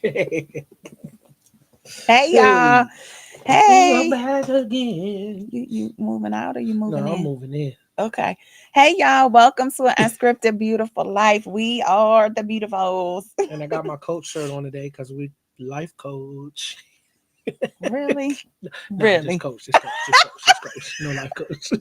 Hey Hey, y'all. we are Hey. back again. You moving out or you No, moving I'm in? moving in. Okay. Hey y'all, welcome to An Unscripted Beautiful Life. We are the beautifuls. And I got my coach shirt on today because we life coach. Really? Nah, just Really. coach, just coach, just coach, just coach. No life coach.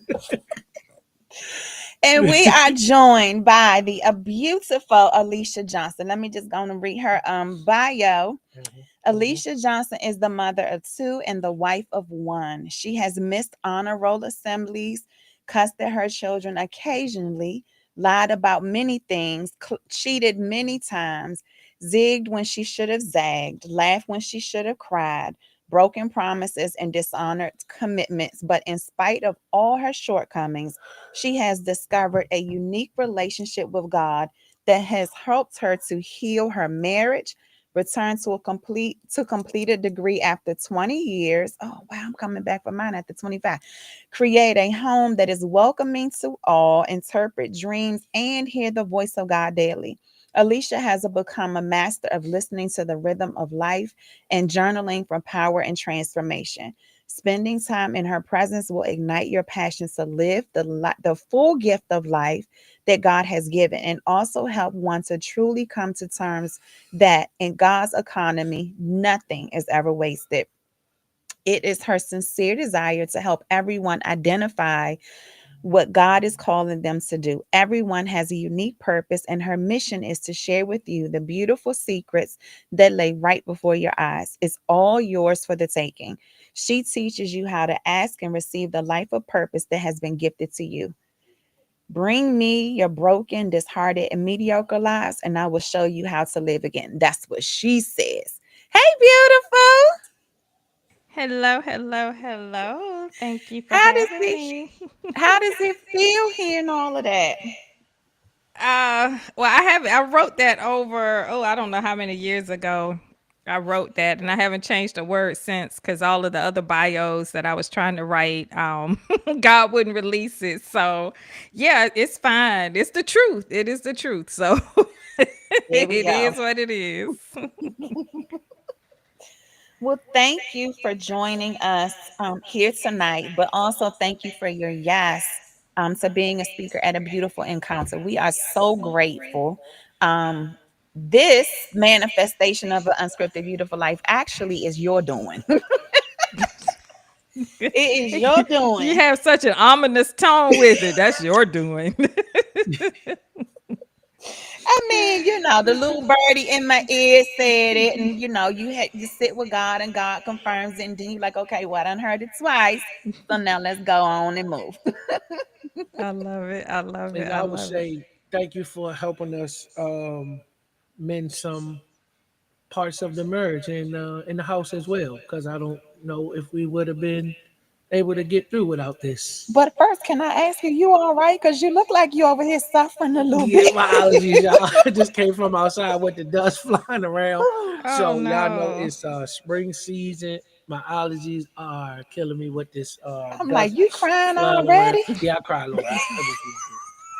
And we are joined by the beautiful Alycia Johnson. Let me just go and read her bio. Mhm. Alycia Johnson is the mother of two and the wife of one. She has missed honor roll assemblies, cussed at her children occasionally, lied about many things, cheated many times, zigged when she should have zagged, laughed when she should have cried, broken promises, and dishonored commitments. But in spite of all her shortcomings, she has discovered a unique relationship with God that has helped her to heal her marriage, return to complete a degree after 20 years. Oh wow, I'm coming back for mine after 25. Create a home that is welcoming to all, interpret dreams, and hear the voice of God daily. Alycia has become a master of listening to the rhythm of life and journaling for power and transformation. Spending time in her presence will ignite your passion to live the full gift of life that God has given, and also help one to truly come to terms that in God's economy, nothing is ever wasted. It is her sincere desire to help everyone identify what God is calling them to do. Everyone has a unique purpose, and her mission is to share with you the beautiful secrets that lay right before your eyes. It's all yours for the taking. She teaches you how to ask and receive the life of purpose that has been gifted to you. Bring me your broken, disheartened, and mediocre lives, and I will show you how to live again. That's what she says. Hey, beautiful. Hello, hello, hello. Thank you for How does having it me. how does it feel hearing all of that? I wrote that over, I don't know how many years ago. I wrote that and I haven't changed a word since because all of the other bios that I was trying to write, God wouldn't release it. So, yeah, it's fine. It's the truth. It is the truth. So, There we it go. is what it is. Well, thank you for joining us here tonight, but also thank you for your yes to being a speaker at a beautiful encounter. We are so grateful. Um, this manifestation of an unscripted beautiful life actually is your doing. It is your You doing. have such an ominous tone with it. That's your doing. I mean, the little birdie in my ear said it, and you sit with God, and God confirms it, and then you're like, okay, well, I done heard it twice, so now let's go on and move. I love it. I love it. And I I would love it. say thank you for helping us mend some parts of the marriage and in the house as well. Because I don't know if we would have been able to get through without this. But first, can I ask you, you all right? Because you look like you over here suffering a little Yeah, bit. my allergies, y'all. I just came from outside with the dust flying around. Oh So y'all know no. it's spring season. My allergies are killing me with this I'm like, dust you crying flying around. already? Yeah, I cry a little bit. Just a little bit.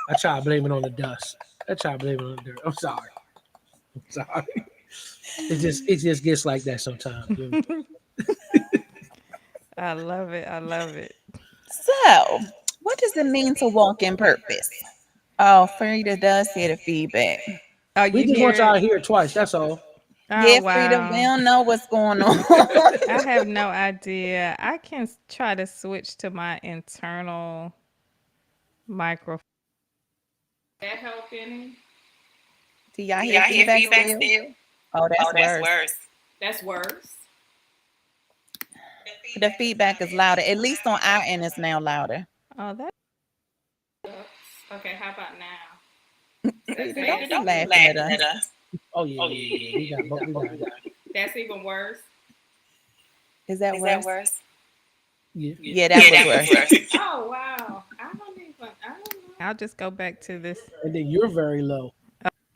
I try to blame it on the dust. I try to blame it on the dirt. I'm sorry. I'm sorry. It just gets like that sometimes. You know? I love it. I love it. So, what does it mean to walk in purpose? Oh, Frida does hear the feedback. Oh, We you just hear want y'all it? to hear it twice. That's all. Oh Yeah, Frida, we wow. don't know what's going on. I have no idea. I can try to switch to my internal microphone. That help any? Do y'all Do hear y'all hear feedback feedback still? still? Oh, Oh, that's that's worse. worse. That's worse. The feedback is louder. At least on our end, it's now louder. Oh, that sucks. Okay, how about now? That's Frida, better. don't be Don't be laughing at laughing at us. us. Oh yeah, Oh yeah, yeah, yeah. We yeah, got both. We got we it. got it. That's even worse. Is that Is that worse? worse? Yeah. Yeah. Yeah, that Yeah, was that was worse. worse. Oh wow. I don't know. I'll just go back to this. And then you're very low.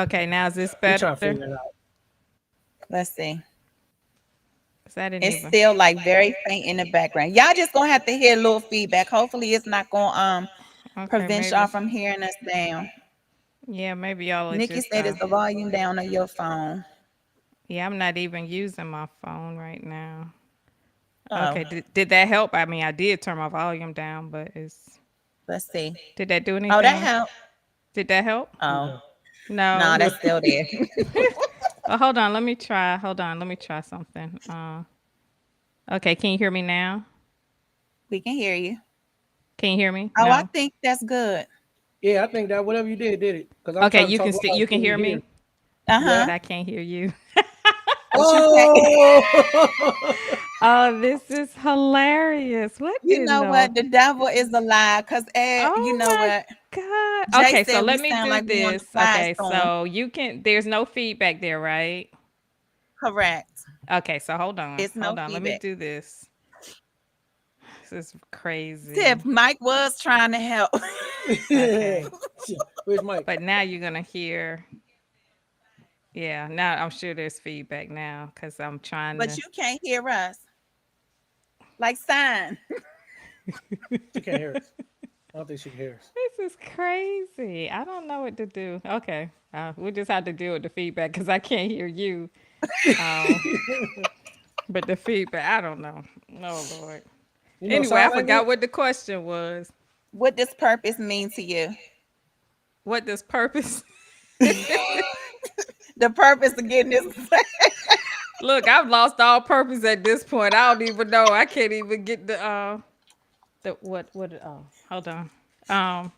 Okay, now is this We better? trying to figure that out. Let's see. Cause I didn't It's even. still like very faint in the background. Y'all just gonna have to hear a little feedback. Hopefully, it's not gonna Okay, prevent maybe. y'all from hearing us down. Yeah, maybe y'all are Nikki just. said it's the volume down on your phone. Yeah, I'm not even using my phone right now. Oh, Okay, did that help? I mean, I did turn my volume down, but it's let's see. did that do Oh, that anything? helped. Did that help? Oh, No. no, No. that's still there. Oh, hold on. Let me try. Hold on. Let me try something. Okay. Can you hear me now? We can hear you. Can you hear me? Oh, I No. think that's good. Yeah, I think that whatever you did it. Because I'm Okay. trying to talk loud. You can Can you hear hear? me, Yeah. but Uh-huh. I can't hear you. But you can't. Oh. Oh, this is hilarious. What You in know the? what? The devil is a lie. Cause you Oh know my what? God. Jay Okay. So said we let me sound do like we on the this. quiet Okay. storm. So you can. There's no feedback there, right? Correct. Okay. So hold on. It's no Hold on. Let me feedback. do this. This is crazy. Tiff, Mike was trying to help. Okay. Where's Mike? But now you're gonna hear. Yeah, now I'm sure there's feedback now because I'm trying But to. you can't hear us. Like sign. She can't hear us. I don't think she can hear us. This is crazy. I don't know what to do. Okay, we just have to deal with the feedback because I can't hear you. Um, but the feedback, I don't know. Oh Lord. You know Anyway, sign I language? forgot what the question was. What does purpose mean to you? What does purpose? The purpose of getting this. Look, I've lost all purpose at this point. I don't even know. I can't even get the what. Oh, hold on. Um.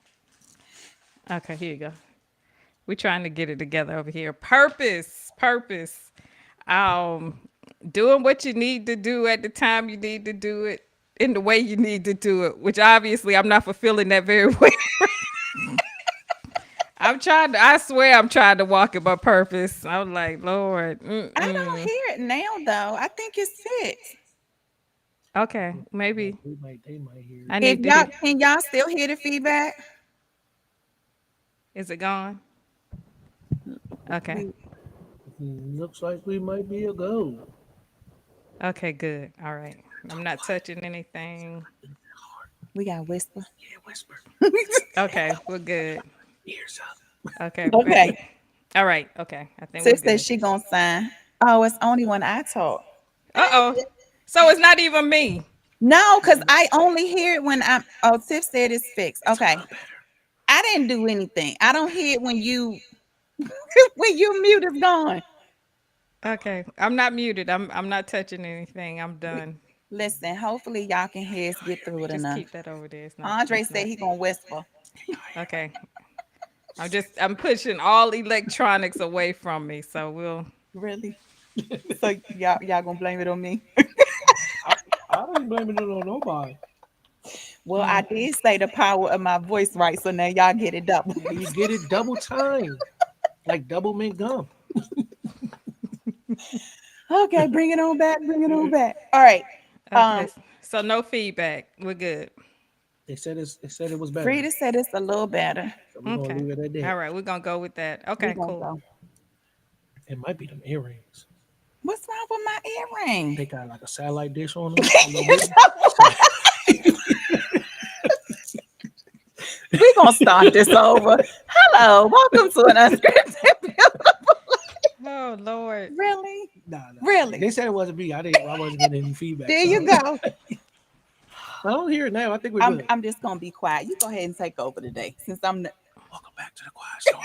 Okay, here you go. We're trying to get it together over here. Purpose. Um, doing what you need to do at the time you need to do it in the way you need to do it, which obviously I'm not fulfilling that very well. I'm trying to, I swear I'm trying to walk in my purpose. I'm like, Lord. I don't Mm-mm. hear it now though. I think it's fixed. Okay, maybe They might hear it. I If need to y'all hear. can y'all still hear the feedback? Is it gone? Okay. We Looks like we might be a go. Okay, good. All right. I'm not touching anything. we got whisper. Yeah, whisper. Okay, we're good. Ears up. Okay. Okay. All right. Okay. I think we're Sis says good. she gonna sign. Oh, it's only when I talk. Uh oh. So it's not even me. No, because I only hear it when I'm. Oh, Tiff said it's fixed. It's a Okay, lot better. I didn't do anything. I don't hear it when you when you mute is gone. Okay. I'm not muted. I'm not touching anything. I'm We, done. listen, hopefully y'all can hear us Y'all get hear through me? it Just enough. keep that over there. Andre It's said not. he gonna whisper. Can y'all hear me? Okay. I'm pushing all electronics away from me. So we'll Really? So y'all gonna blame it on me? I, I ain't blaming it on nobody. Well, I did say the power of my voice right, so now y'all get it double. Now you get it double time. Like double mint gum. Okay, bring it on back. Bring it on back. All right. okay. So no feedback. We're good. They said it was better. Frida said it's a little better. So we're gonna Okay. leave it at All that. right, we're gonna go with that. We Okay, gonna cool. go. It might be them earrings. What's wrong with my earring? They got like a satellite dish on them a little bit. So We gonna start this over. Hello, welcome to an unscripted. Oh Lord. Really, nah. really. They said it wasn't me. I wasn't getting any feedback. There So you go. I don't hear it now. I think we're I'm good. I'm just gonna be quiet. You go ahead and take over today, since I'm. Welcome back to the quiet storm.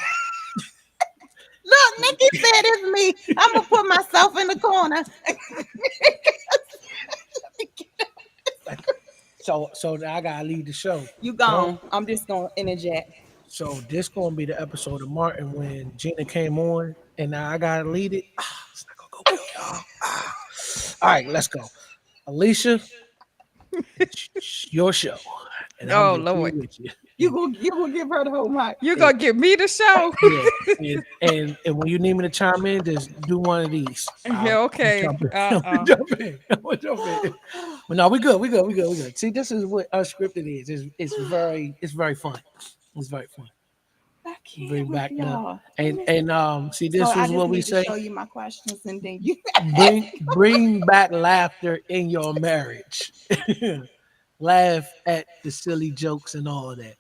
Look, Nikki said it's me. I'm gonna put myself in the corner. So now I gotta lead the show. You Don't. gone. I'm just gonna interject. So this gonna be the episode of Martin when Gina came on, and now I gotta lead it. It's not gonna go well, y'all. All right, let's go. Alicia, it's your show, and I'm Oh just here Lord. with you. You gonna give her the whole mic. You And, gonna give me the show? yeah, and when you need me to chime in, just do one of these. Yeah, I'm okay. jumping. I'm jumping. I'm jumping. But no, we good. We good. See, this is what unscripted is. It's very fun. It's very fun. I can't Bring with back the y'all. and see, So this I is just what we need to say. show you my questions, and then you. Bring back laughter in your marriage. Laugh at the silly jokes and all of that.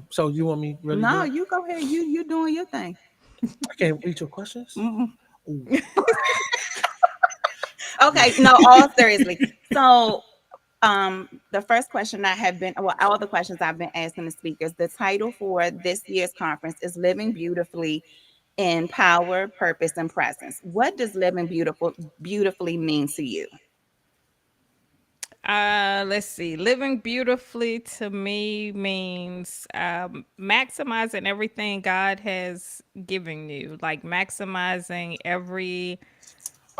So you want me really No, do it? you go ahead. You doing your thing. I can't read your questions. Mm-mm. Ooh. Okay, no, all seriously. So, the first question I have been, well, all the questions I've been asking the speakers, the title for this year's conference is Living Beautifully in Power, Purpose, and Presence. What does living beautifully mean to you? Let's see. Living beautifully to me means maximizing everything God has given you, like maximizing every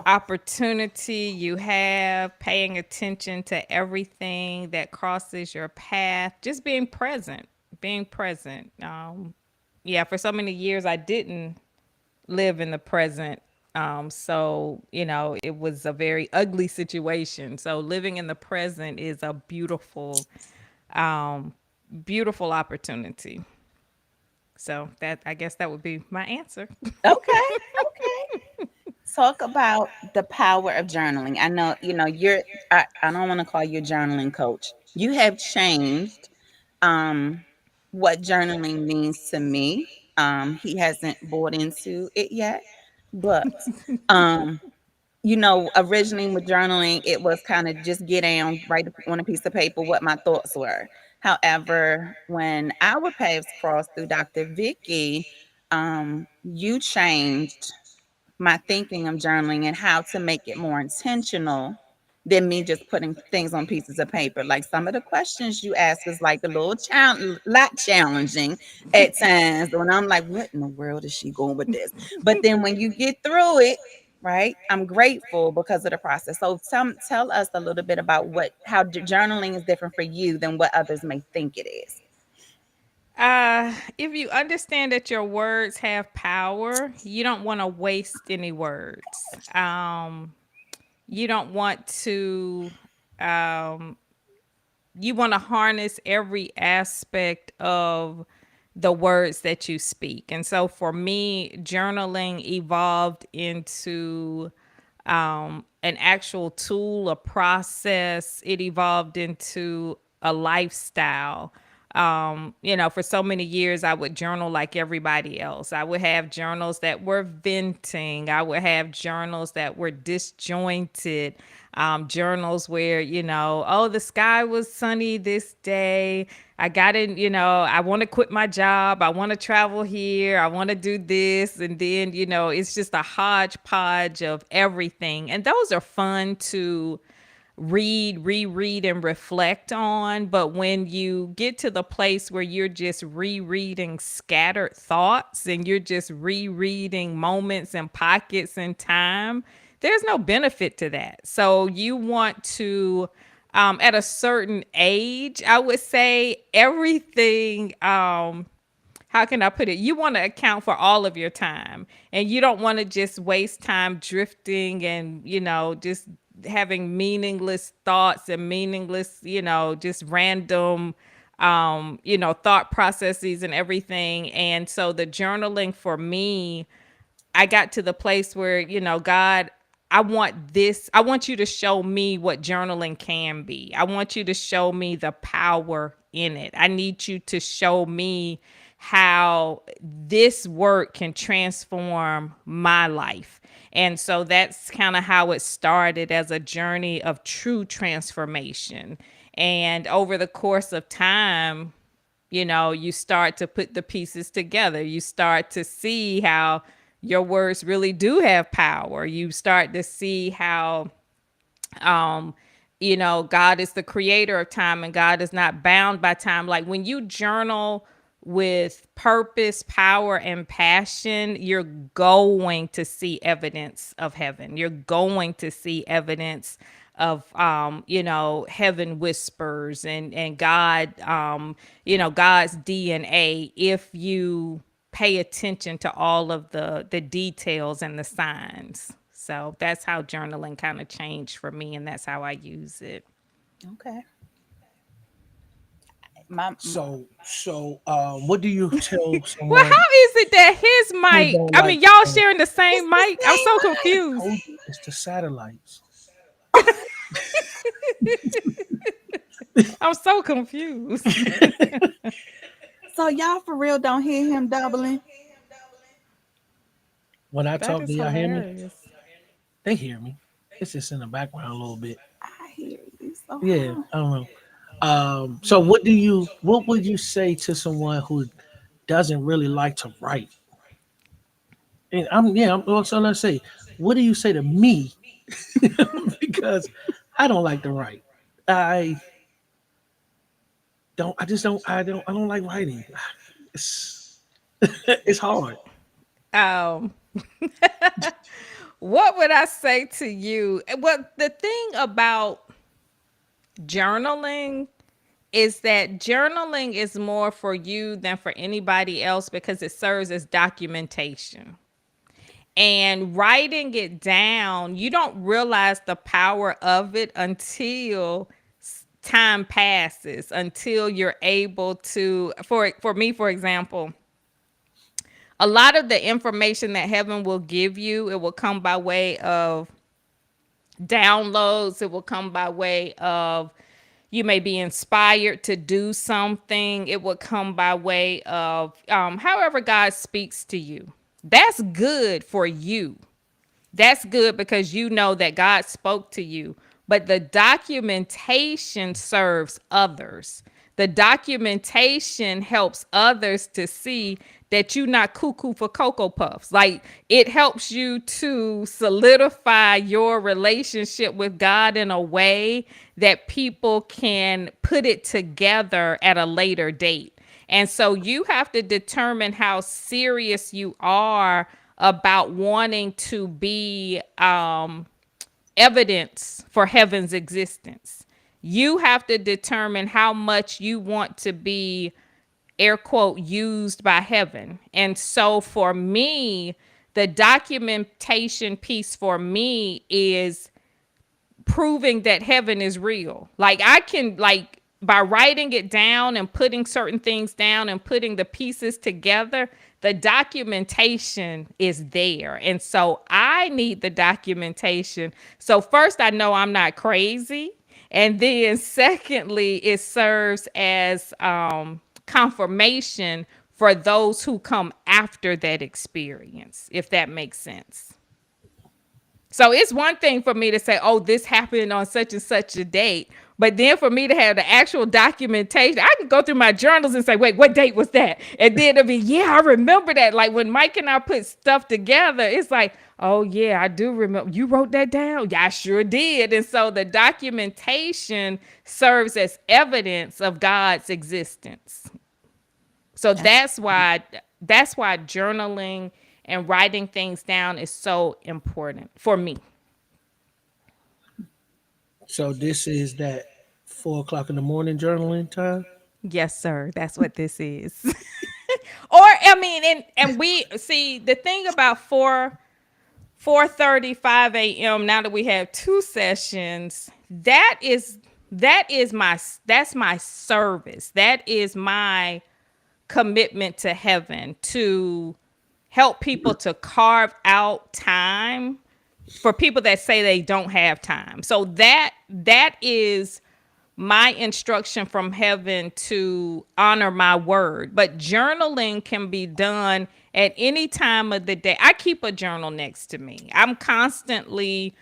opportunity you have, paying attention to everything that crosses your path, just being present, being present. Yeah, for so many years I didn't live in the present. So, it was a very ugly situation. So living in the present is a um, beautiful opportunity. So that, I guess that would be my answer. Okay, okay. Talk about the power of journaling. I know, I don't want to call you a journaling coach. You have changed what journaling means to me. He hasn't bought into it yet, but um, originally with journaling, it was kind of just get down, write on a piece of paper what my thoughts were. However, when our paths crossed through Dr. Vicky, you changed my thinking of journaling and how to make it more intentional than me just putting things on pieces of paper. Like some of the questions you ask is like a little lot challenging at times when I'm like, what in the world is she going with this? But then when you get through it, right, I'm grateful because of the process. So tell us a little bit about how journaling is different for you than what others may think it is. If you understand that your words have power, you don't want to waste any words. You don't want to um, you want to harness every aspect of the words that you speak. And so for me, journaling evolved into an actual tool, a process. It evolved into a lifestyle. For so many years, I would journal like everybody else. I would have journals that were venting. I would have journals that were disjointed. Journals where, oh, the sky was sunny this day. I got in, I want to quit my job. I want to travel here. I want to do this. And then, it's just a hodgepodge of everything. And those are fun to read, reread, and reflect on. But when you get to the place where you're just rereading scattered thoughts and you're just rereading moments and pockets in time, there's no benefit to that. So you want to, at a certain age, I would say everything. How can I put it? You want to account for all of your time, and you don't want to just waste time drifting and, just having meaningless thoughts and meaningless, just random, thought processes and everything. And so the journaling for me, I got to the place where, God, I want this. I want you to show me what journaling can be. I want you to show me the power in it. I need you to show me how this work can transform my life. And so that's kind of how it started, as a journey of true transformation. And over the course of time, you start to put the pieces together. You start to see how your words really do have power. You start to see how, um, God is the creator of time and God is not bound by time. Like when you journal with purpose, power, and passion, you're going to see evidence of heaven. You're going to see evidence of heaven whispers and God, God's DNA, if you pay attention to all of the details and the signs. So that's how journaling kind of changed for me, and that's how I use it. Okay. My What do you tell Well, someone how is it that his who mic? don't I like? mean, y'all sharing the It's same the mic. I'm same so I mic. confused. told you it's the satellites. I'm so confused. So y'all for real don't hear him doubling? When I That talk, do is y'all hear me? hilarious. They hear me. It's just in the background a little bit. I hear you. So Yeah, how? I don't know. So what would you say to someone who doesn't really like to write? And I'm also gonna say, what do you say to me? Because I don't like to write. I I don't like writing. It's it's hard. Um, what would I say to you? Well, the thing about journaling is that journaling is more for you than for anybody else because it serves as documentation. And writing it down, you don't realize the power of it until time passes, until you're able to for me for example, a lot of the information that heaven will give you, it will come by way of downloads, it will come by way of you may be inspired to do something. It will come by way of however God speaks to you. That's good for you. That's good because you know that God spoke to you. But the documentation serves others. The documentation helps others to see that you're not cuckoo for Cocoa Puffs. Like it helps you to solidify your relationship with God in a way that people can put it together at a later date. And so you have to determine how serious you are about wanting to be evidence for heaven's existence. You have to determine how much you want to be, air quote, used by heaven. And so for me, the documentation piece for me is proving that heaven is real. Like I can like by writing it down and putting certain things down and putting the pieces together, the documentation is there. And so I need the documentation. So first I know I'm not crazy. And then secondly, it serves as confirmation for those who come after that experience, if that makes sense. So it's one thing for me to say, oh, this happened on such and such a date. But then for me to have the actual documentation, I can go through my journals and say, wait, what date was that? And then it'll be, yeah, I remember that. Like when Mike and I put stuff together, it's like, oh, yeah, I do remember. You wrote that down? Yeah, I sure did. And so the documentation serves as evidence of God's existence. So That's that's why journaling and writing things down is so important for me. So this is that 4 o'clock in the morning journaling time. Yes, sir. That's what this is. Or I mean, and we see the thing about 4:35 a.m. Now that we have two sessions, that's my service. That is my commitment to heaven to help people to carve out time for people that say they don't have time. So that is my instruction from heaven to honor my word. But journaling can be done at any time of the day. I keep a journal next to me. I'm constantly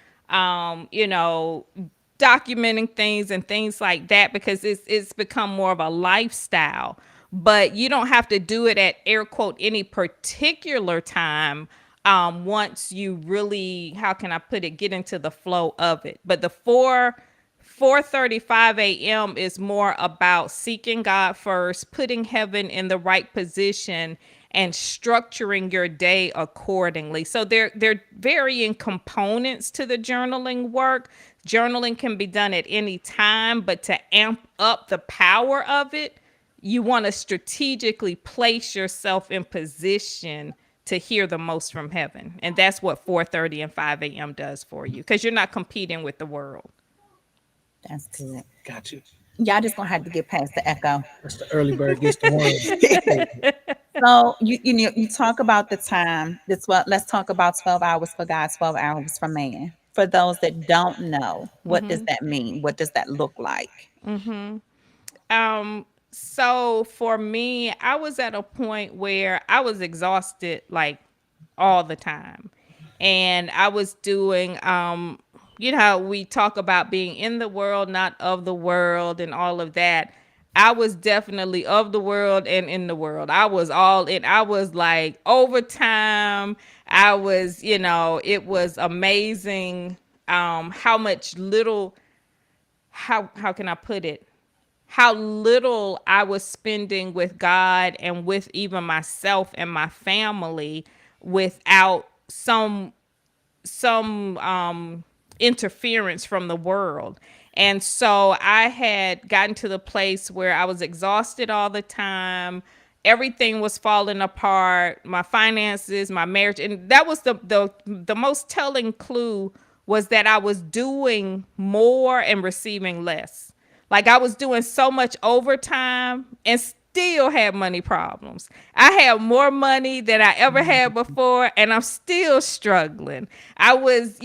you know, documenting things and things like that because it's become more of a lifestyle. But you don't have to do it at air quote any particular time. Once you really, how can I put it, get into the flow of it. But the 4:35 a.m. is more about seeking God first, putting heaven in the right position, and structuring your day accordingly. So they're varying components to the journaling work. Journaling can be done at any time, but to amp up the power of it, you want to strategically place yourself in position to hear the most from heaven. And that's what 4:30 and 5 a.m. does for you because you're not competing with the world. that's good. Got you. Y'all just gonna have to get past the echo. That's the early bird gets the worm. statement. So you talk about the time. That's what let's talk about 12 hours for God, 12 hours for man. For those that don't know, what does that mean? What does that look like? So for me, I was at a point where I was exhausted like all the time. And I was doing, you know how we talk about being in the world, not of the world, and all of that. I was definitely of the world and in the world. I was all in. I was like overtime. I was, it was amazing, how much little, how can I put it? How little I was spending with God and with even myself and my family without some interference from the world. And so I had gotten to the place where I was exhausted all the time. Everything was falling apart, my finances, my marriage. And that was the most telling clue, was that I was doing more and receiving less. Like I was doing so much overtime and still had money problems. I had more money than I ever had before, and I'm still struggling. I was,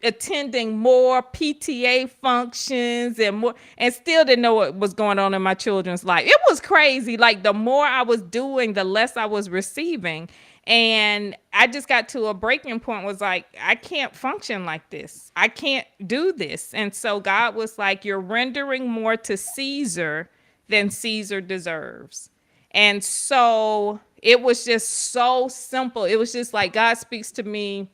attending more PTA functions and more, and still didn't know what was going on in my children's life. It was crazy. Like the more I was doing, the less I was receiving. And I just got to a breaking point, was like, I can't function like this. I can't do this. And so God was like, you're rendering more to Caesar than Caesar deserves. And so it was just so simple. It was just like God speaks to me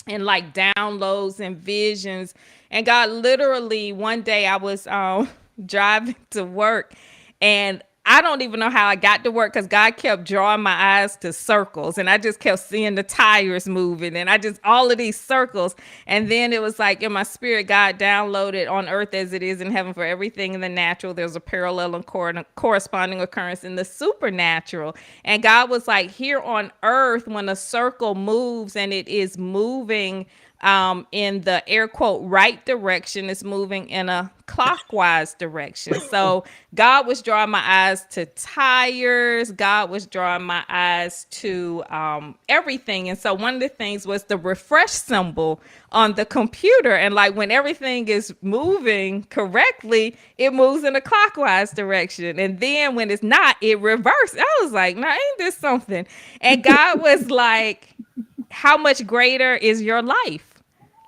and like downloads and visions. And God literally, one day I was driving to work, and I don't even know how I got to work, because God kept drawing my eyes to circles, and I just kept seeing the tires moving, and I just, all of these circles. And then it was like in my spirit, God downloaded, on earth as it is in heaven, for everything in the natural, there's a parallel and corresponding occurrence in the supernatural. And God was like, here on earth, when a circle moves and it is moving in the air quote right direction, is moving in a clockwise direction. So God was drawing my eyes to tires. God was drawing my eyes to everything. And so one of the things was the refresh symbol on the computer. And like when everything is moving correctly, it moves in a clockwise direction. And then when it's not, it reverses. I was like, now ain't this something? And God was like, how much greater is your life?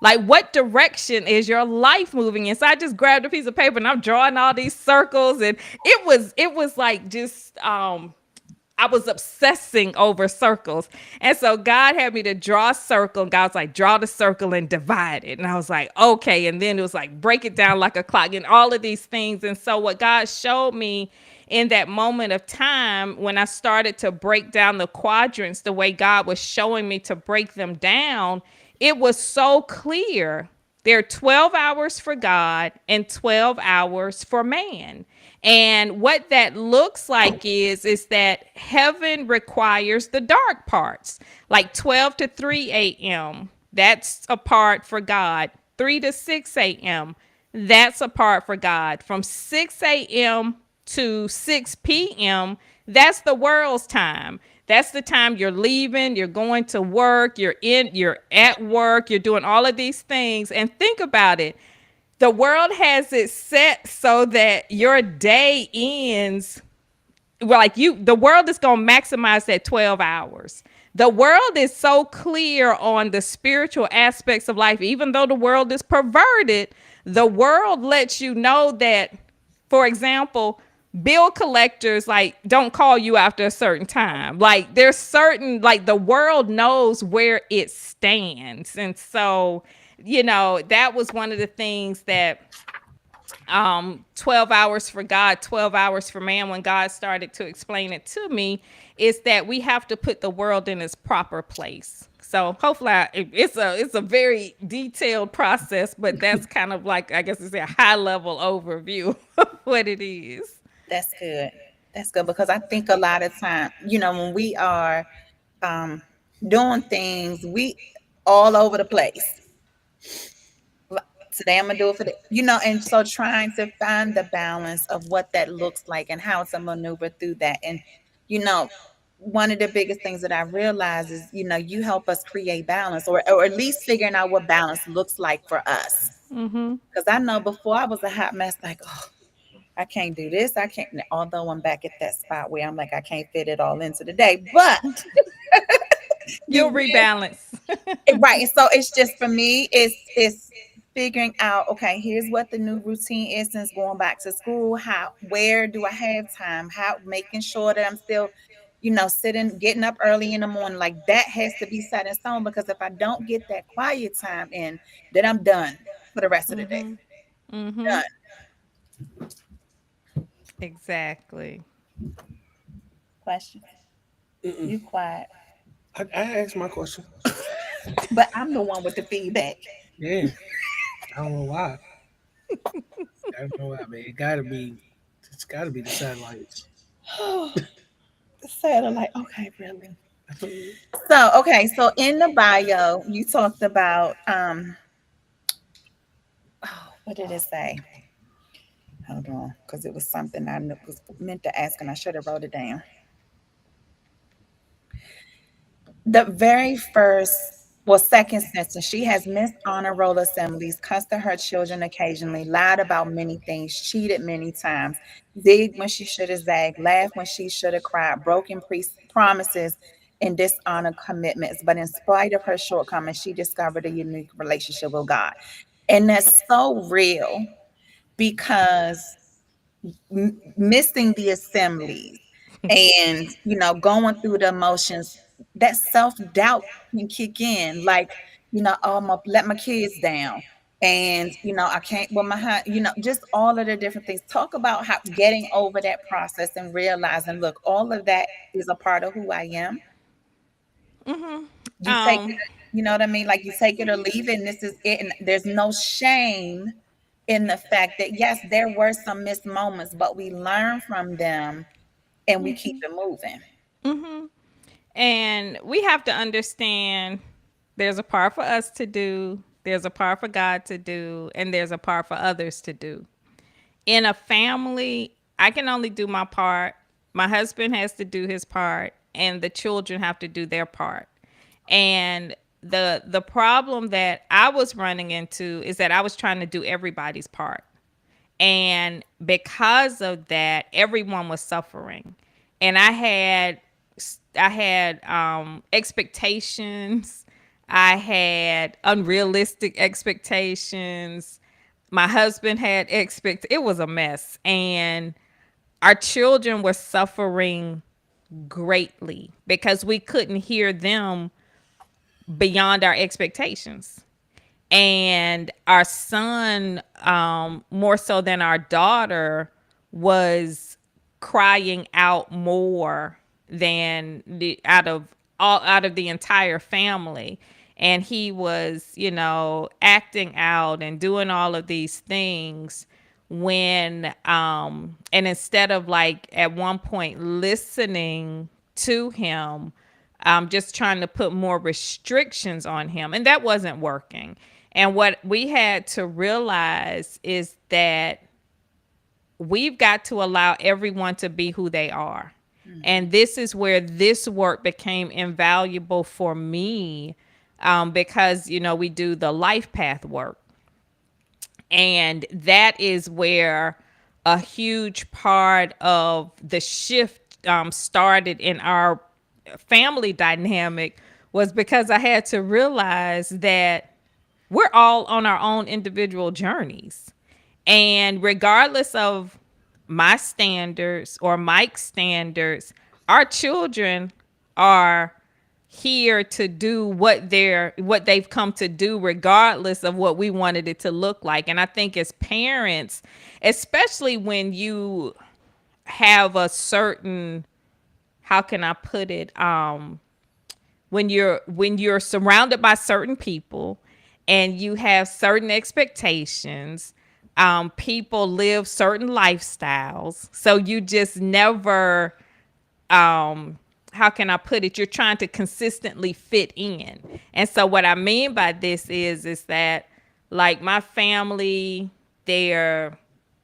Like, what direction is your life moving in? So I just grabbed a piece of paper and I'm drawing all these circles, and it was like just I was obsessing over circles. And so God had me to draw a circle, and God was like, draw the circle and divide it. And I was like, okay. And then it was like, break it down like a clock, and all of these things. And so what God showed me in that moment of time, when I started to break down the quadrants the way God was showing me to break them down, it was so clear. There are 12 hours for God and 12 hours for man. And what that looks like is that heaven requires the dark parts, like 12 to 3 a.m. That's a part for God. 3 to 6 a.m. That's a part for God. From 6 a.m. to 6 p.m., that's the world's time. That's the time you're leaving, you're going to work, you're at work, you're doing all of these things. And think about it. The world has it set so that your day ends, well, like the world is going to maximize that 12 hours. The world is so clear on the spiritual aspects of life. Even though the world is perverted, the world lets you know that, for example, bill collectors like don't call you after a certain time. Like there's certain, like the world knows where it stands. And so, that was one of the things that 12 hours for God, 12 hours for man, when God started to explain it to me, is that we have to put the world in its proper place. So hopefully it's a very detailed process, but that's kind of like, I guess it's a high level overview of what it is. That's good. That's good, because I think a lot of time, when we are um, doing things, we all over the place. Today I'm gonna do it for and so trying to find the balance of what that looks like and how to maneuver through that. And you know, one of the biggest things that I realize is, you help us create balance, or at least figuring out what balance looks like for us. Mm-hmm. Because I know before I was a hot mess, like, oh, I can't do this. I can't. Although I'm back at that spot where I'm like, I can't fit it all into the day. But You'll You rebalance. right. And so it's just for me, it's figuring out, okay, here's what the new routine is since going back to school. How where do I have time? How making sure that I'm still, sitting, getting up early in the morning. Like that has to be set in stone because if I don't get that quiet time in, then I'm done for the rest of the day. Mm-hmm. Mm-hmm. Done. Exactly. Questions. Mm-mm. You quiet. I asked my question. But I'm the one with the feedback. Yeah, I don't know why. I don't know why, man. It's gotta be the satellites. Satellite. Okay, really. So, okay, so in the bio, you talked about oh, what did it say? Hold on, because it was something was meant to ask and I should have wrote it down. The very first, well, second sentence, she has missed honor roll assemblies, cussed at her children occasionally, lied about many things, cheated many times, zigged when she should have zagged, laughed when she should have cried, broken promises and dishonored commitments. But in spite of her shortcomings, she discovered a unique relationship with God. And that's so real because missing the assemblies and going through the emotions, that self-doubt can kick in, like, oh, I'm gonna let my kids down, and I can't with my just all of the different things. Talk about how getting over that process and realizing, look, all of that is a part of who I am. Mm-hmm. You take it, Um, you know what I mean, like you take it or leave it, and this is it, and there's no shame in the fact that yes, there were some missed moments, but we learn from them and we keep it moving. mm-hmm. And we have to understand there's a part for us to do, there's a part for God to do, and there's a part for others to do. In a family, I can only do my part. My husband has to do his part, and the children have to do their part. And the problem that I was running into is that I was trying to do everybody's part. And because of that, everyone was suffering. And I had expectations. I had unrealistic expectations. My husband had it was a mess, and our children were suffering greatly because we couldn't hear them beyond our expectations. And our son, more so than our daughter, was crying out more than the out of the entire family. And he was, acting out and doing all of these things when and instead of, like, at one point listening to him, just trying to put more restrictions on him, and that wasn't working. And what we had to realize is that we've got to allow everyone to be who they are. Mhm. And this is where this work became invaluable for me, because, we do the life path work. And that is where a huge part of the shift started in our family dynamic, was because I had to realize that we're all on our own individual journeys. And regardless of my standards or Mike's standards, our children are here to do what they've come to do, regardless of what we wanted it to look like. And I think as parents, especially when you have a certain, how can I put it, when you're surrounded by certain people and you have certain expectations, people live certain lifestyles, so you just never, how can I put it, you're trying to consistently fit in. And so what I mean by this is that, like, my family, they're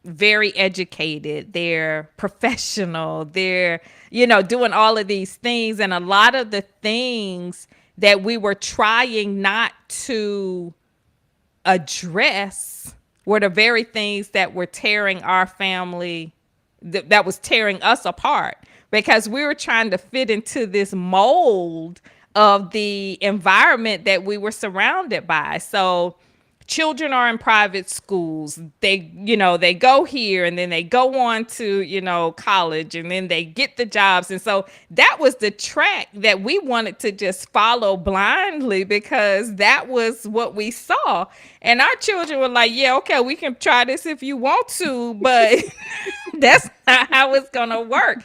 very educated, they're professional, they're, doing all of these things. And a lot of the things that we were trying not to address were the very things that were tearing our family, that was tearing us apart, because we were trying to fit into this mold of the environment that we were surrounded by. So children are in private schools. They go here and then they go on to, college, and then they get the jobs. And so that was the track that we wanted to just follow blindly, because that was what we saw. And our children were like, yeah, okay, we can try this if you want to, but that's not how it's going to work.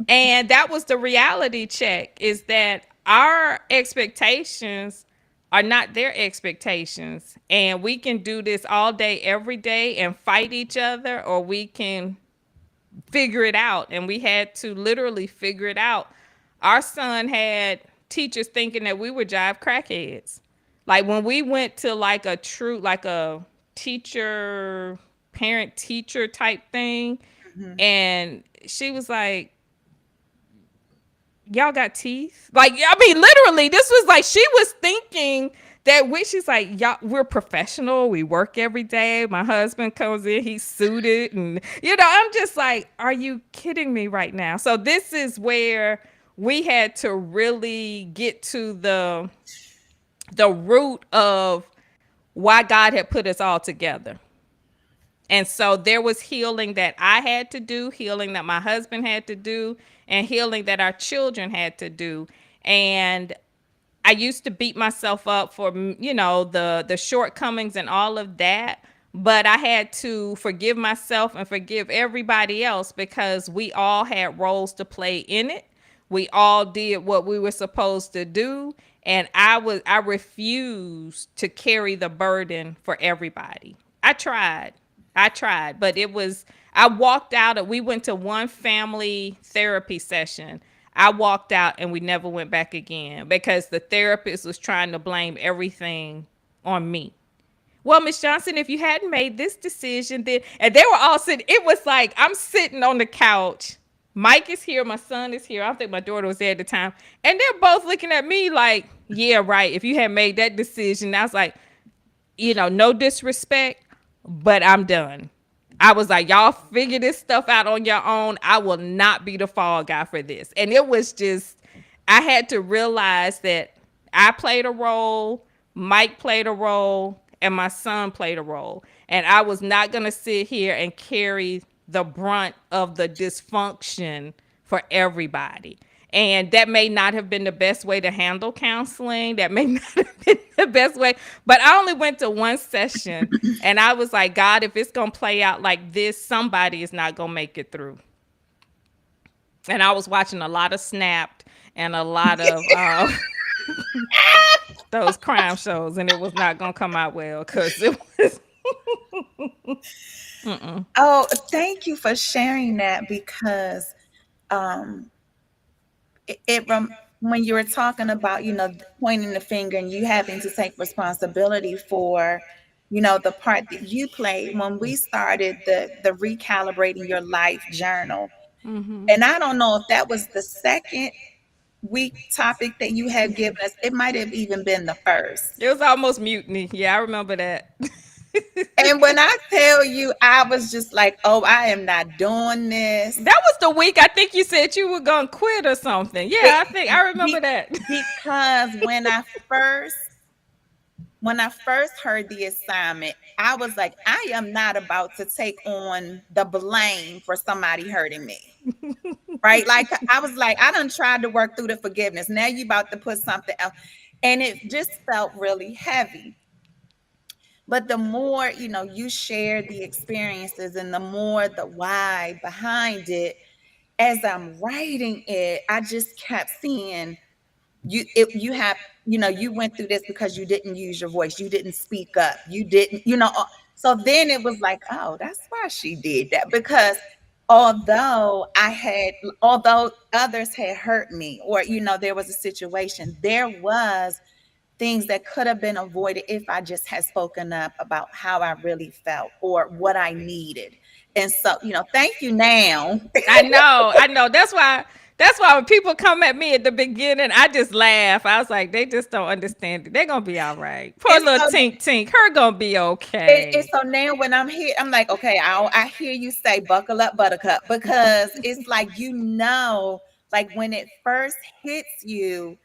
And that was the reality check, is that our expectations are not their expectations. And we can do this all day, every day, and fight each other, or we can figure it out. And we had to literally figure it out. Our son had teachers thinking that we were jive crackheads. Like when we went to like a teacher, parent teacher type thing, Mhm. and she was like, y'all got teeth? Like, I mean, literally, this was like, she was thinking that she's like, y'all, we're professional. We work every day. My husband comes in, he's suited. And, I'm just like, are you kidding me right now? So this is where we had to really get to the root of why God had put us all together. And so there was healing that I had to do, healing that my husband had to do, and healing that our children had to do. And I used to beat myself up for, the shortcomings and all of that, but I had to forgive myself and forgive everybody else, because we all had roles to play in it. We all did what we were supposed to do, and I refused to carry the burden for everybody. I tried, but I walked out. We went to one family therapy session. I walked out and we never went back again, because the therapist was trying to blame everything on me. Well, Miss Johnson, if you hadn't made this decision, then, and they were all sitting, it was like, I'm sitting on the couch. Mike is here. My son is here. I don't think my daughter was there at the time. And they're both looking at me like, yeah, right. If you had made that decision, I was like, no disrespect, but I'm done. I was like, y'all figure this stuff out on your own. I will not be the fall guy for this. And it was just, I had to realize that I played a role, Mike played a role, and my son played a role. And I was not going to sit here and carry the brunt of the dysfunction for everybody. And that may not have been the best way to handle counseling. That may not have been the best way. But I only went to one session, and I was like, God, if it's going to play out like this, somebody is not going to make it through. And I was watching a lot of Snapped and a lot of those crime shows, and it was not going to come out well, because it was. Mm-mm. Oh, thank you for sharing that, because um, when you were talking about, pointing the finger and you having to take responsibility for, the part that you played when we started the recalibrating your life journal. Mm-hmm. And I don't know if that was the second week topic that you had given us. It might have even been the first. It was almost mutiny. Yeah, I remember that. And when I tell you, I was just like, oh, I am not doing this. That was the week I think you said you were gonna quit or something. It, Yeah, I think I remember that. because when I first heard the assignment, I was like, I am not about to take on the blame for somebody hurting me. Right? Like I was like, I done tried to work through the forgiveness. Now you about to put something else. And it just felt really heavy. But the more, you share the experiences and the more the why behind it, as I'm writing it, I just kept seeing you have, you went through this because you didn't use your voice, you didn't speak up, you didn't, so then it was like, oh, that's why she did that. Because although others had hurt me, or there was a situation, there was things that could have been avoided if I just had spoken up about how I really felt or what I needed. And so, thank you now. I know. That's why when people come at me at the beginning, I just laugh. I was like, they just don't understand it. They're gonna be all right. Poor And little so Tink Tink, her gonna be and okay. so now when I'm here, I'm like, okay, I hear you say buckle up, buttercup, because it's like, like when it first hits you,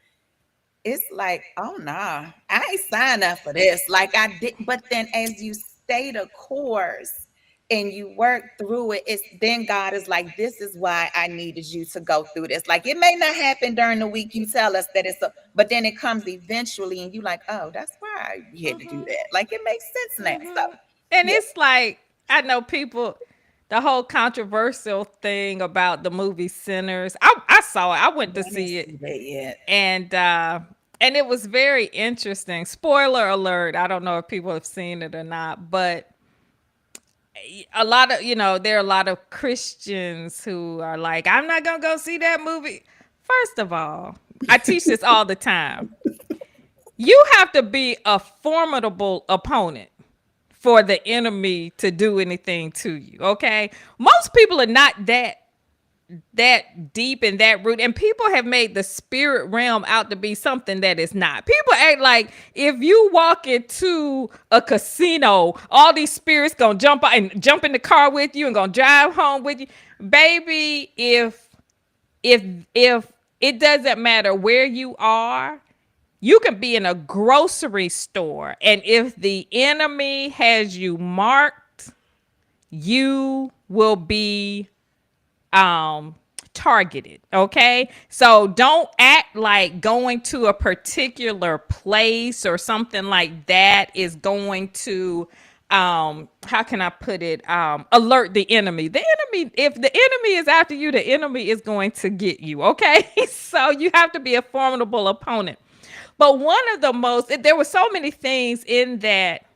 it's like, oh nah, I ain't signed up for this. Like I did, but then as you stay the course and you work through it, it's then God is like, this is why I needed you to go through this. Like it may not happen during the week. You tell us that it's a, but then it comes eventually, and you like, oh, that's why you had to do that. Like it makes sense now. So And yeah, it's like, I know people, the whole controversial thing about the movie Sinners. I saw it. I went to I didn't see it, see that yet. and it was very interesting. Spoiler alert. I don't know if people have seen it or not, but a lot of, there are a lot of Christians who are like, I'm not gonna go see that movie. First of all, I teach this all the time. You have to be a formidable opponent for the enemy to do anything to you. Okay, most people are not that deep in that root, and people have made the spirit realm out to be something that is not. People act like if you walk into a casino, all these spirits gonna jump out and jump in the car with you and gonna drive home with you. Baby, if if it doesn't matter where you are, you can be in a grocery store, and if the enemy has you marked, you will be um targeted. Okay, so don't act like going to a particular place or something like that is going to how can I put it, alert the enemy. The enemy, if the enemy is after you, the enemy is going to get you. Okay, so you have to be a formidable opponent. But one of the most, there were so many things in that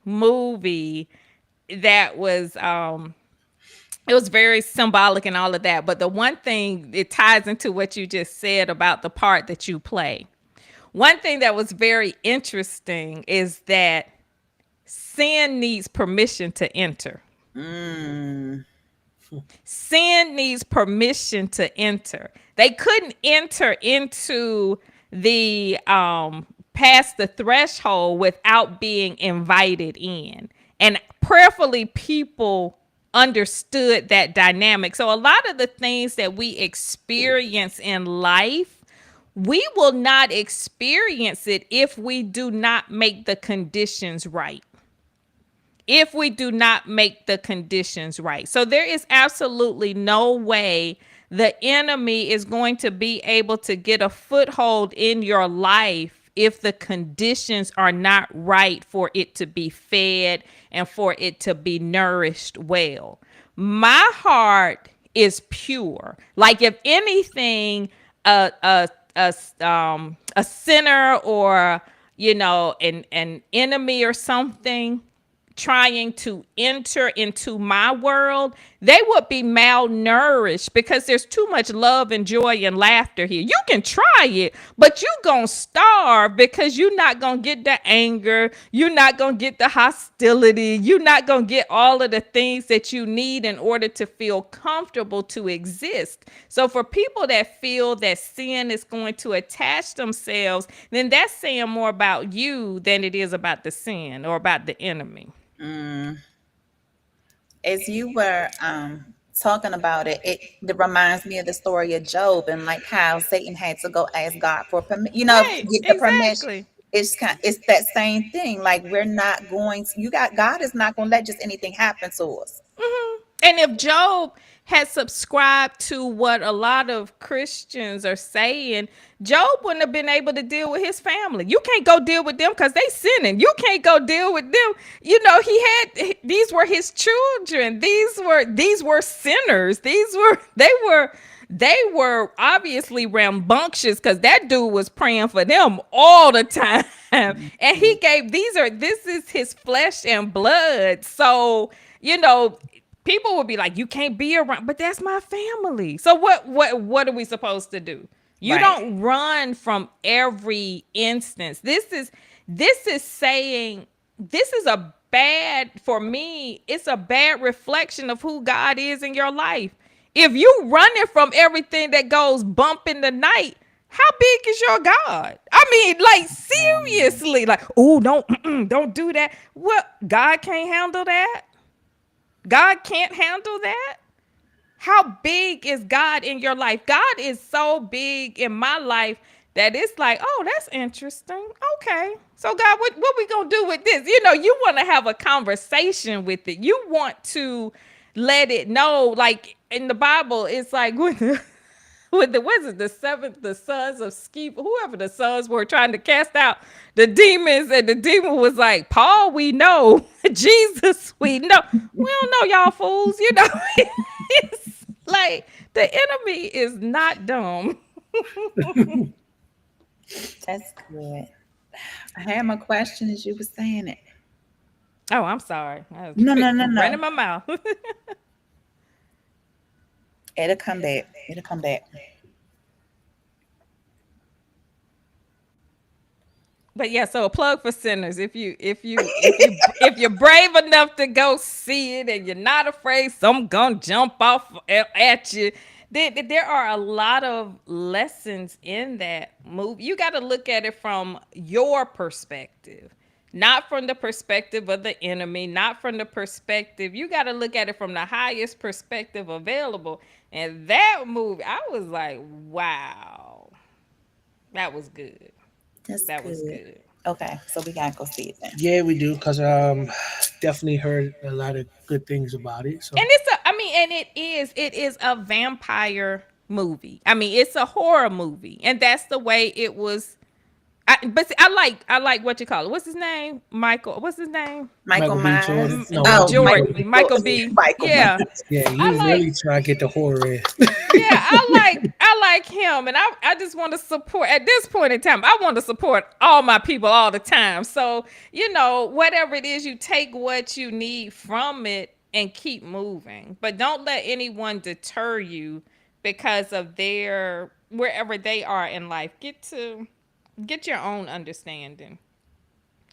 movie that was it was very symbolic and all of that. But the one thing, it ties into what you just said about the part that you play. One thing that was very interesting is that sin needs permission to enter. Mm, Sin needs permission to enter. They couldn't enter into the past the threshold without being invited in. And prayerfully people understood that dynamic. So a lot of the things that we experience in life, we will not experience it if we do not make the conditions right. If we do not make the conditions right. So there is absolutely no way the enemy is going to be able to get a foothold in your life if the conditions are not right for it to be fed and for it to be nourished well. My heart is pure. Like if anything, a sinner or an enemy or something trying to enter into my world, they would be malnourished because there's too much love and joy and laughter here. You can try it, but you gonna starve because you're not gonna get the anger, you're not gonna get the hostility, you're not gonna get all of the things that you need in order to feel comfortable to exist. So for people that feel that sin is going to attach themselves, then that's saying more about you than it is about the sin or about the enemy. mm. As you were talking about it, it reminds me of the story of Job and like how Satan had to go ask God for permission, Right, get the permission. exactly. It's that same thing. Like we're not going to, you got, God is not going to let just anything happen to us. And if Job had subscribed to what a lot of Christians are saying, Job wouldn't have been able to deal with his family. You can't go deal with them because they sinning. You can't go deal with them. He had, these were his children. These were sinners. They were obviously rambunctious because that dude was praying for them all the time. And he gave, this is his flesh and blood. So, people would be like, you can't be around, but that's my family. So what are we supposed to do? You Right. don't run from every instance. This is saying, this is a bad, for me, it's a bad reflection of who God is in your life. If you running from everything that goes bump in the night, how big is your God? I mean, like seriously, like, oh, don't do that. What? God can't handle that? God can't handle that? How big is God in your life? God is so big in my life that it's like, oh, that's interesting. Okay. So God, what we gonna do with this? You want to have a conversation with it. You want to let it know, like in the Bible, it's like with the was it the sons of Sceva, whoever the sons were trying to cast out the demons, and the demon was like, Paul, we know, Jesus, we know. We don't know y'all fools, it's like the enemy is not dumb. That's good. I had my question as you were saying it. Oh, I'm sorry. I was No, no, no, running no. my mouth. It'll come back. It'll come back. But yeah, so a plug for sinners. If you're brave enough to go see it and you're not afraid some gonna jump off at you, there are a lot of lessons in that movie. You got to look at it from your perspective, not from the perspective of the enemy, not from the perspective. You got to look at it from the highest perspective available. And that movie, I was like, wow, that was good. That's That was good. good. Okay, so we gotta go see it then. Yeah, we do, because definitely heard a lot of good things about it. And So it is a vampire movie. I mean, it's a horror movie, and that's the way it was. But see, I like what you call it. What's his name? Michael. What's his name? Michael Michael B. Jordan, Myers. no, Oh, Michael B. Michael Jordan. B. Michael Jordan. B. Michael Yeah, Myers. Yeah, he I was like. really trying to get the horror in. Yeah, I like him, and I just want to support. At this point in time, I want to support all my people all the time. So whatever it is, you take what you need from it and keep moving. But don't let anyone deter you because of their wherever they are in life. Get your own understanding.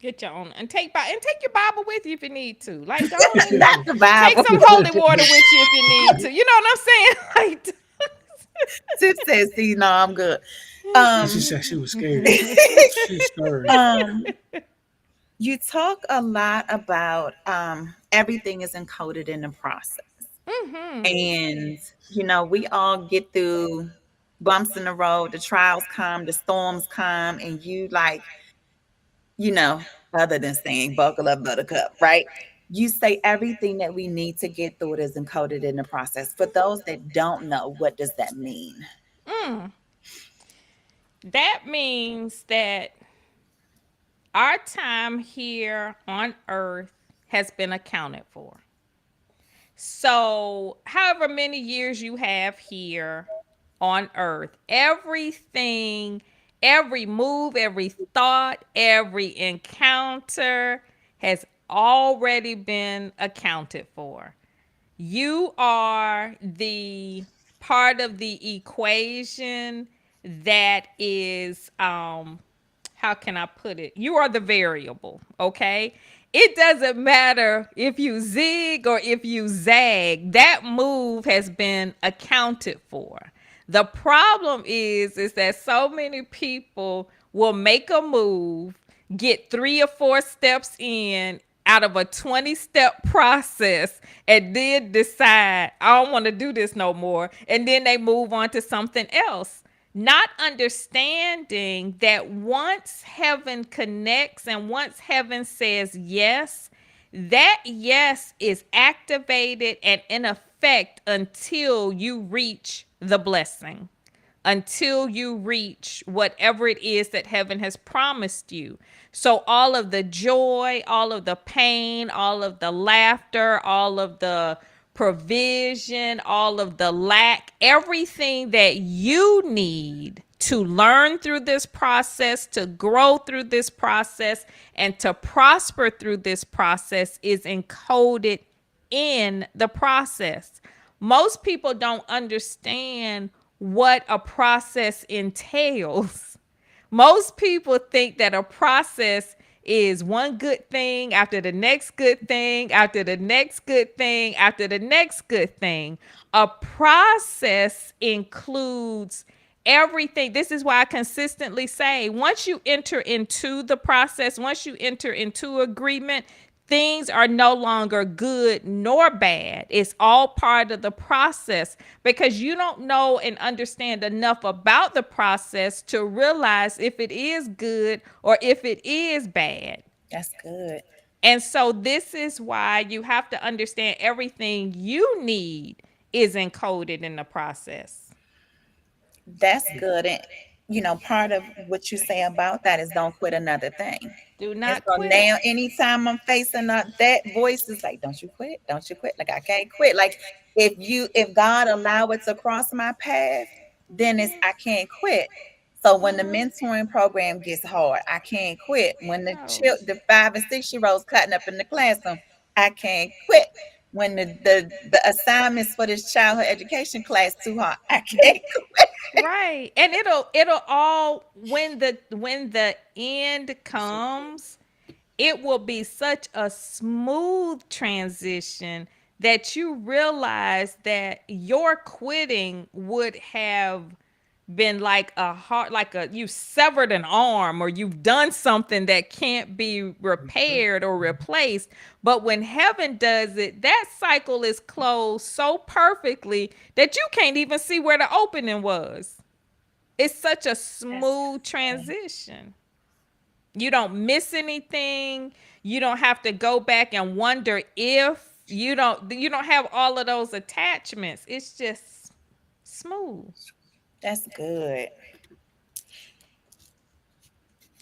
Get your own and take your Bible with you if you need to. Like, go on and Not the take Bible. some holy water with you if you need to. You know what I'm saying? Like, Tip says, "See, no, I'm good." And she Um, said she was scared. She's stirred. um, you talk a lot about everything is encoded in the process, and we all get through bumps in the road. The trials come, the storms come, and you like, you know, other than saying "buckle up, buttercup," right? You say everything that we need to get through it is encoded in the process. For those that don't know, what does that mean? that means that our time here on earth has been accounted for. So, however many years you have here on earth, everything, every move, every thought, every encounter has already been accounted for. You are the part of the equation that is how can I put it? You are the variable, okay? It doesn't matter if you zig or if you zag. That move has been accounted for. The problem is that so many people will make a move, get 3 or 4 steps in out of a 20-step process, and then decide, I don't want to do this no more. And then they move on to something else, not understanding that once heaven connects and once heaven says yes, that yes is activated and in effect until you reach the blessing, until you reach whatever it is that heaven has promised you. So, all of the joy, all of the pain, all of the laughter, all of the provision, all of the lack, everything that you need to learn through this process, to grow through this process, and to prosper through this process is encoded in the process. Most people don't understand what a process entails. Most people think that a process is one good thing after the next good thing, after the next good thing, after the next good thing. A process includes everything. This is why I consistently say once you enter into the process, once you enter into agreement, Things are no longer good nor bad. It's all part of the process because you don't know and understand enough about the process to realize if it is good or if it is bad. That's good. And so this is why you have to understand everything you need is encoded in the process. That's good. And part of what you say about that is don't quit another thing. Do And not so quit. now, anytime I'm facing that voice is like, "Don't you quit? Don't you quit?" Like I can't quit. Like if God allow it to cross my path, then it's I can't quit. So when the mentoring program gets hard, I can't quit. When No. the 5 and 6 year olds cutting up in the classroom, I can't quit. When the assignments for this childhood education class too hard, I can't quit. Right. And it'll all when the end comes, it will be such a smooth transition that you realize that your quitting would have been like a heart, like a you severed an arm or you've done something that can't be repaired or replaced. But when heaven does it, that cycle is closed so perfectly that you can't even see where the opening was. It's such a That's smooth good. transition. You don't miss anything. You don't have to go back and wonder if you don't have all of those attachments. It's just smooth. That's good.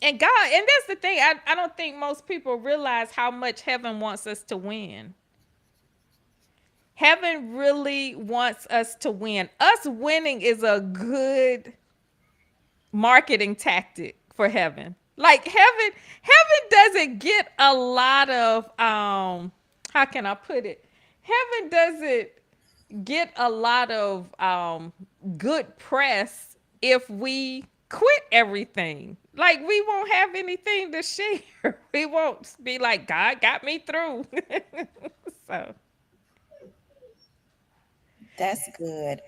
And God, and that's the thing. I don't think most people realize how much heaven wants us to win. Heaven really wants us to win. Us winning is a good marketing tactic for heaven. Like heaven doesn't get a lot of how can I put it? Heaven doesn't get a lot of good press if we quit everything. Like we won't have anything to share. We won't be like God got me through. So, That's good.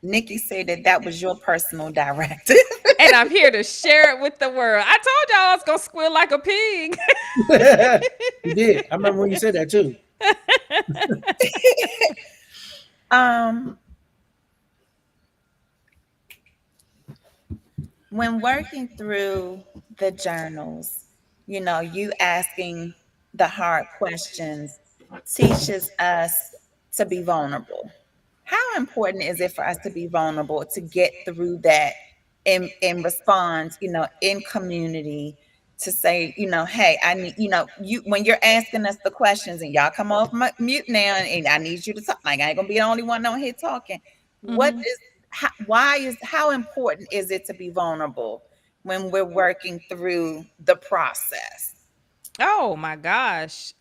Nikki said that was your personal directive. and I'm here to share it with the world. I told y'all I was gonna squeal like a pig. You did. I remember when you said that too. um, when working through the journals, you asking the hard questions teaches us to be vulnerable. How important is it for us to be vulnerable to get through that and respond, in community to say, hey, I need, you when you're asking us the questions and y'all come off mute now and I need you to talk. Like I ain't gonna be the only one on here talking. What Mhm. is how important is it to be vulnerable when we're working through the process? Oh my gosh.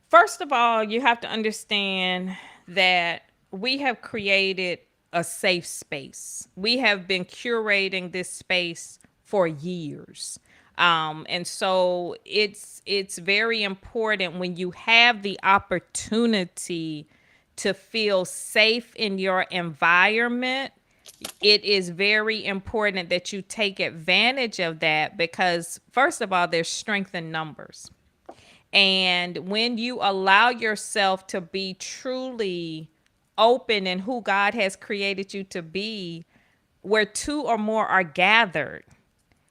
First of all, you have to understand that we have created a safe space. We have been curating this space for years. And so it's very important when you have the opportunity to feel safe in your environment. It is very important that you take advantage of that because first of all, there's strength in numbers. And when you allow yourself to be truly open in who God has created you to be, where two or more are gathered,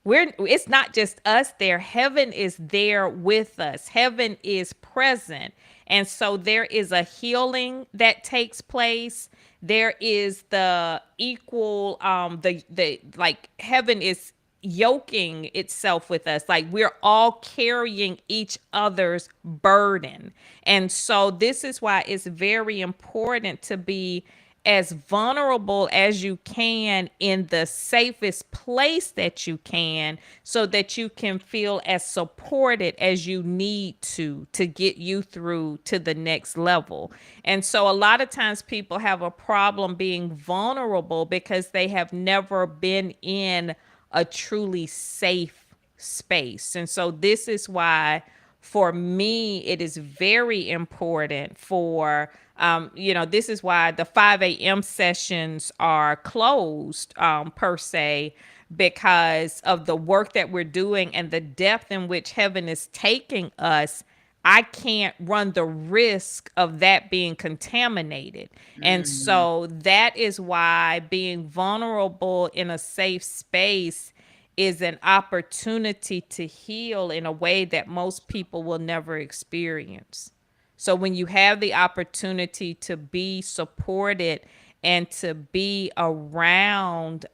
it's not just us there. Heaven is there with us. Heaven is present. And so there is a healing that takes place. There is the equal the like heaven is yoking itself with us. Like we're all carrying each other's burden. And so this is why it's very important to be as vulnerable as you can in the safest place that you can so that you can feel as supported as you need to get you through to the next level. And so a lot of times people have a problem being vulnerable because they have never been in a truly safe space. And so this is why for me, it is very important for, this is why the 5 a.m. sessions are closed, per se, because of the work that we're doing and the depth in which heaven is taking us. I can't run the risk of that being contaminated. And Mm, so that is why being vulnerable in a safe space is an opportunity to heal in a way that most people will never experience. So when you have the opportunity to be supported and to be around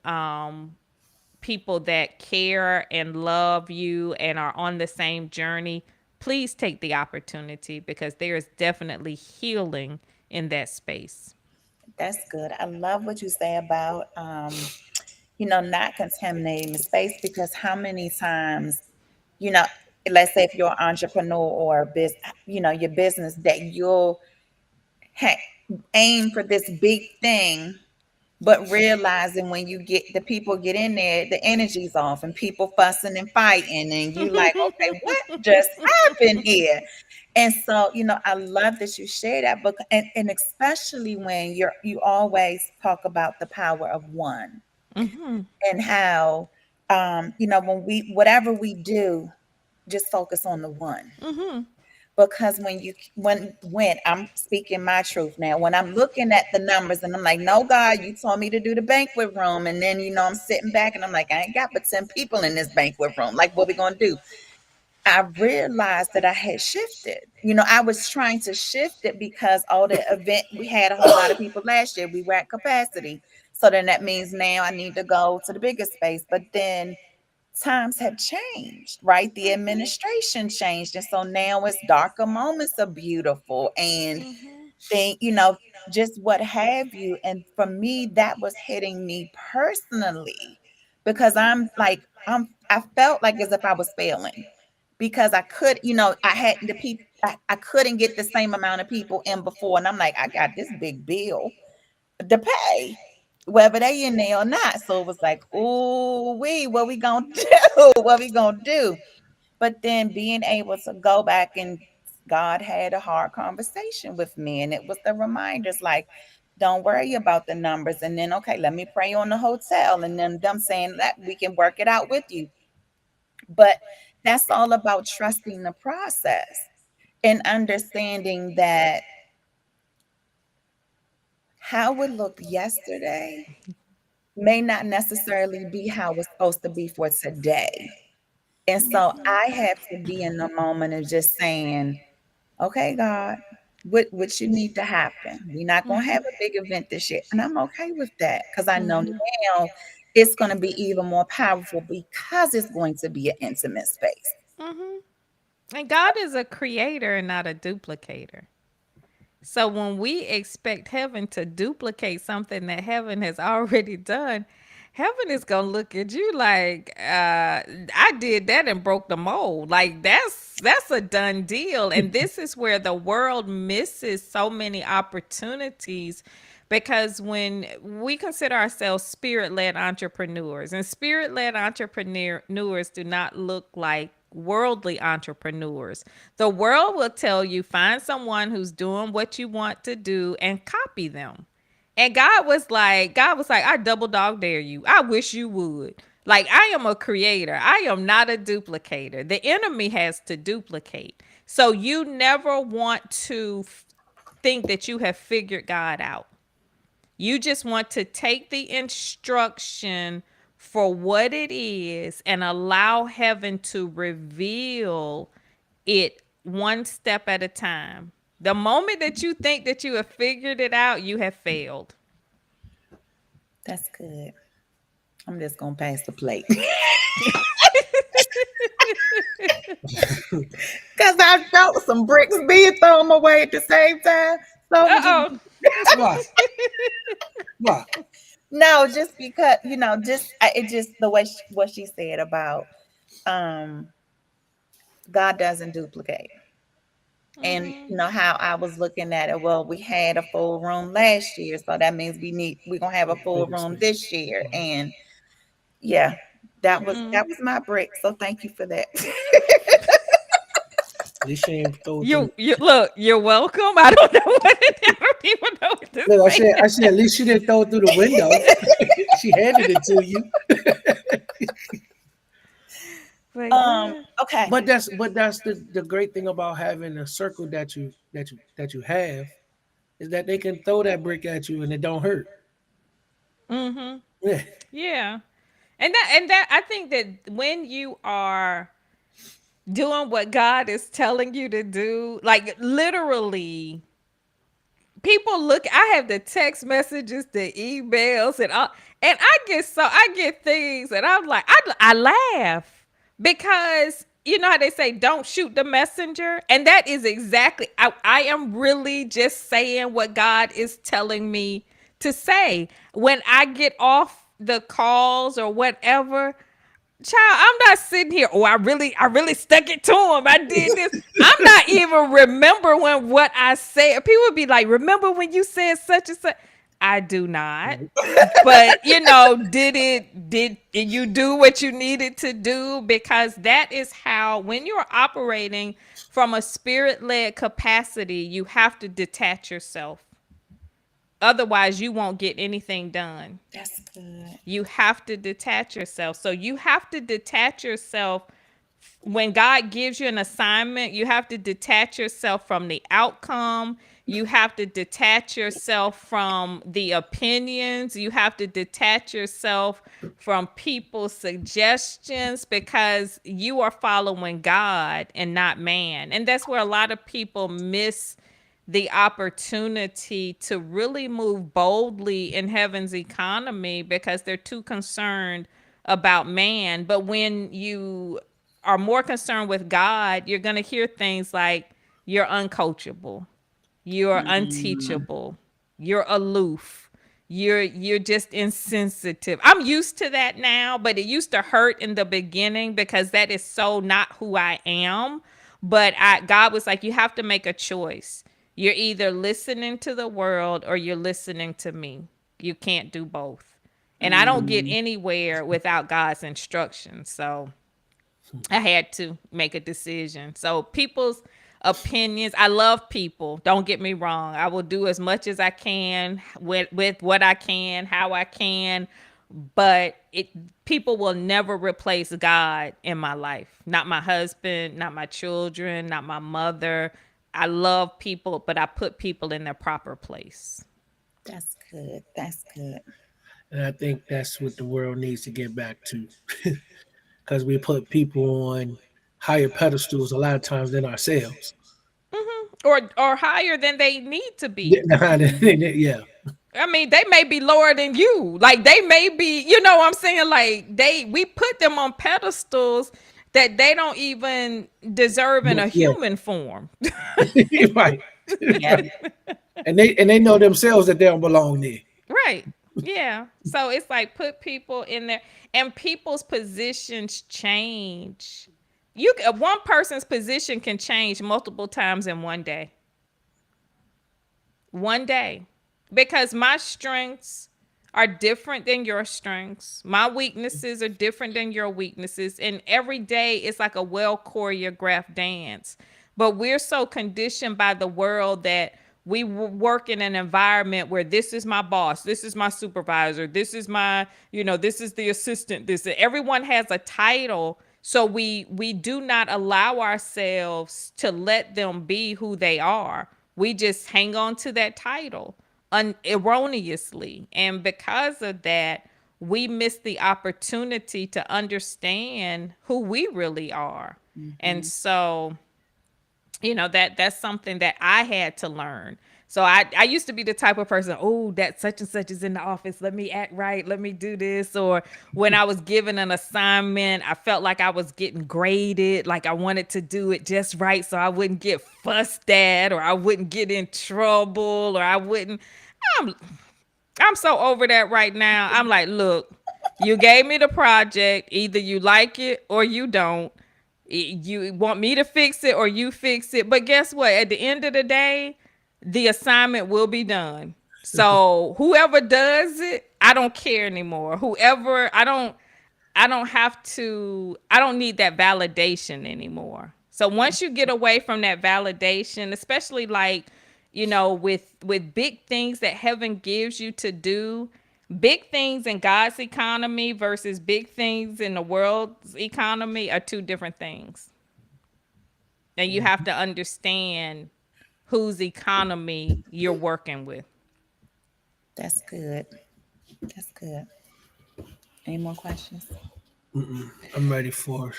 people that care and love you and are on the same journey, please take the opportunity because there is definitely healing in that space. that's good. I love what you say about, not contaminating the space, because how many times, you know, let's say if you're an entrepreneur or a your business, that you'll ha- aim for this big thing, but realizing when you get the people get in there, the energy's off and people fussing and fighting, and you like, okay, what just happened here? And so, I love that you share that book, and especially when you always talk about the power of one, and how, when whatever we do, just focus on the one. Because when I'm speaking my truth now, when I'm looking at the numbers and I'm like, no, God, you told me to do the banquet room, and then I'm sitting back and I'm like, I ain't got but 10 people in this banquet room. Like, what we gonna do? I realized that I had shifted. I was trying to shift it because all the event, we had a whole lot of people last year. We were at capacity. So then that means now I need to go to the biggest space. But then times have changed, right? The administration changed. And so now it's darker moments are beautiful, and think, just what have you. And for me, that was hitting me personally, because I felt like as if I was failing, because I could, I had the people, I couldn't get the same amount of people in before. And I'm like, I got this big bill to pay, whether they in there or not. So it was like, ooh, what we gonna do? What we gonna do? But then being able to go back, and God had a hard conversation with me, and it was the reminders like, don't worry about the numbers. And then, okay, let me pray on the hotel, and then them saying that we can work it out with you. But that's all about trusting the process and understanding that how it looked yesterday may not necessarily be how it's supposed to be for today. And so I had to be in the moment of just saying, okay, God, what you need to happen? We're not gonna have a big event this year. And I'm okay with that, because I know now it's gonna be even more powerful because it's going to be an intimate space. And God is a creator and not a duplicator. So when we expect heaven to duplicate something that heaven has already done, heaven is gonna look at you like, I did that and broke the mold. Like that's a done deal. And this is where the world misses so many opportunities, because when we consider ourselves spirit-led entrepreneurs, and spirit-led entrepreneurs do not look like worldly entrepreneurs. The world will tell you find someone who's doing what you want to do and copy them. And God was like, I double dog dare you. I wish you would. Like, I am a creator. I am not a duplicator. The enemy has to duplicate. So you never want to think that you have figured God out. You just want to take the instruction for what it is and allow heaven to reveal it one step at a time. The moment that you think that you have figured it out, you have failed. That's good. I'm just gonna pass the plate. Because I felt some bricks being thrown my way at the same time. So I'm just, Uh-oh. Why? Why? no, just because, it just the way what she said about, um God doesn't duplicate. And how I was looking at it, well, we had a full room last year, so that means we're gonna have a full Bigger room space. this year. And yeah, that was my brick. So thank you for that. This shame throw through. You look. You're welcome. I don't know what I don't even know what to Look, say. I said, at least she didn't throw it through the window. She handed it to you. But yeah. Okay. But that's the great thing about having a circle that you have is that they can throw that brick at you and it don't hurt. Mm-hmm. Yeah. Yeah. And that I think that when you are doing what God is telling you to do, like literally people look, I have the text messages, the emails, and all, and I get things and I'm like I laugh because you know how they say don't shoot the messenger, and that is exactly I am really just saying what God is telling me to say when I get off the calls or whatever. Child, I'm not sitting here. Oh, I really stuck it to him. I did this. I'm not even remembering what I said. People be like, "Remember when you said such and such?" I do not. But you know, did you do what you needed to do? Because that is how when you're operating from a spirit-led capacity, you have to detach yourself. Otherwise, you won't get anything done. That's good. You have to detach yourself. So you have to detach yourself when God gives you an assignment. You have to detach yourself from the outcome. You have to detach yourself from the opinions. You have to detach yourself from people's suggestions because you are following God and not man. And that's where a lot of people miss the opportunity to really move boldly in heaven's economy because they're too concerned about man. But when you are more concerned with God, you're going to hear things like you're uncoachable, you're unteachable, you're aloof, you're just insensitive. I'm used to that now, but it used to hurt in the beginning because that is so not who I am. But God was like, you have to make a choice. You're either listening to the world or you're listening to me. You can't do both. And I don't get anywhere without God's instructions. So I had to make a decision. So people's opinions, I love people. Don't get me wrong. I will do as much as I can with what I can, how I can, but it people will never replace God in my life. Not my husband, not my children, not my mother. I love people, but I put people in their proper place. That's good. That's good. And I think that's what the world needs to get back to. Because we put people on higher pedestals a lot of times than ourselves. Or higher than they need to be. Yeah. I mean, they may be lower than you. Like they may be, you know what I'm saying? Like we put them on pedestals that they don't even deserve in a Yeah. human form. Right. Yeah. And they know themselves that they don't belong there. Right. Yeah. So it's like put people in there and people's positions change. One person's position can change multiple times in one day. One day. Because my strengths are different than your strengths. My weaknesses are different than your weaknesses. And every day it's like a well choreographed dance. But we're so conditioned by the world that we work in an environment where this is my boss, this is my supervisor, this is my, this is the assistant, this everyone has a title. So we do not allow ourselves to let them be who they are. We just hang on to that title erroneously. And because of that, we miss the opportunity to understand who we really are. And so, that's something that I had to learn. So I used to be the type of person, oh, that such and such is in the office. Let me act right. Let me do this. Or when I was given an assignment, I felt like I was getting graded, like I wanted to do it just right so I wouldn't get fussed at or I wouldn't get in trouble or I wouldn't. I'm, I'm so over that right now. I'm like, look, you gave me the project. Either you like it or you don't. You want me to fix it or you fix it. But guess what? At the end of the day, the assignment will be done. So whoever does it, I don't care anymore. Whoever, I don't need that validation anymore. So once you get away from that validation, especially like, with big things that heaven gives you to do, big things in God's economy versus big things in the world's economy are two different things. And you have to understand whose economy you're working with. That's good. That's good. Any more questions? I'm ready for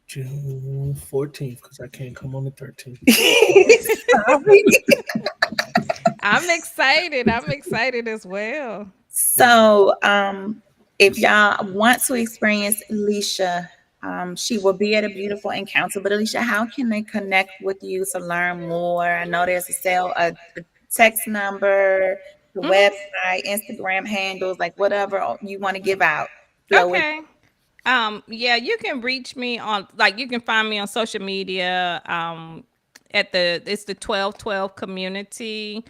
June 14th because I can't come on the 13th. Sorry. I'm excited. I'm excited as well. So, if y'all want to experience Alycia, she will be at a beautiful encounter. But Alycia, how can they connect with you to learn more? I know there's a text number, the website, Instagram handles, like whatever you want to give out. Flow with. Okay. Yeah, you can reach me on, like, you can find me on social media. It's the 1212 community,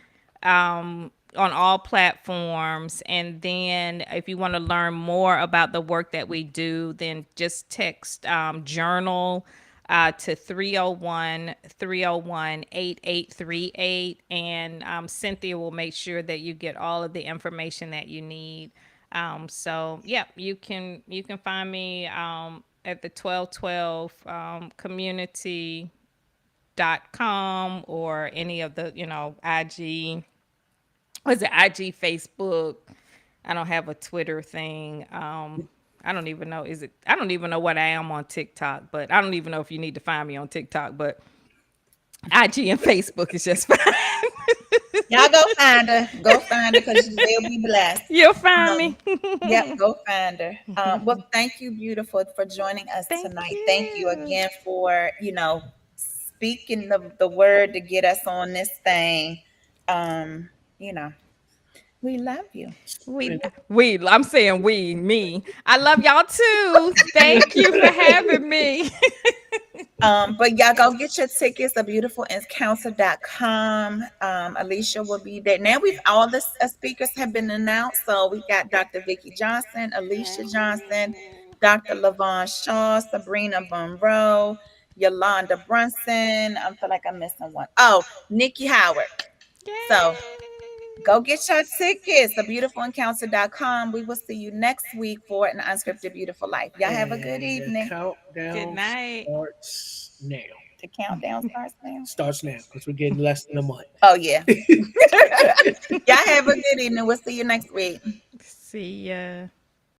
on all platforms. And then if you want to learn more about the work that we do, then just text journal to 301 301 8838, and Cynthia will make sure that you get all of the information that you need. So yeah, you can find me at the 1212 community.com, or any of the, IG, was it IG, Facebook. I don't have a Twitter thing. I don't even know, I don't even know what I am on TikTok, but I don't even know if you need to find me on TikTok, but IG and Facebook is just fine. Y'all go find her. Go find her because they'll be blessed. You'll find Um, me. yep, go find her. Well, thank you, beautiful, for joining us Thank tonight. Thank you you. again for, speaking the word to get us on this thing. Um, you know, we love you. We I'm saying me. I love y'all too. Thank you for having me. But y'all go get your tickets, beautifulencounter.com. Alycia will be there. Now all the speakers have been announced. So we got Dr. Vicki Johnson, Alycia Johnson, Dr. Lavon Shaw, Sabrina Monroe, Yolanda Brunson. I feel like I'm missing one. Oh, Nikki Howard. So go get your tickets, beautifulencounter.com. We will see you next week for an unscripted beautiful life. Y'all have a good And the evening. Good countdown night. starts now. The countdown starts now. Starts now because we're getting less than a month. Oh yeah. Y'all have a good evening. We'll see you next week. See ya.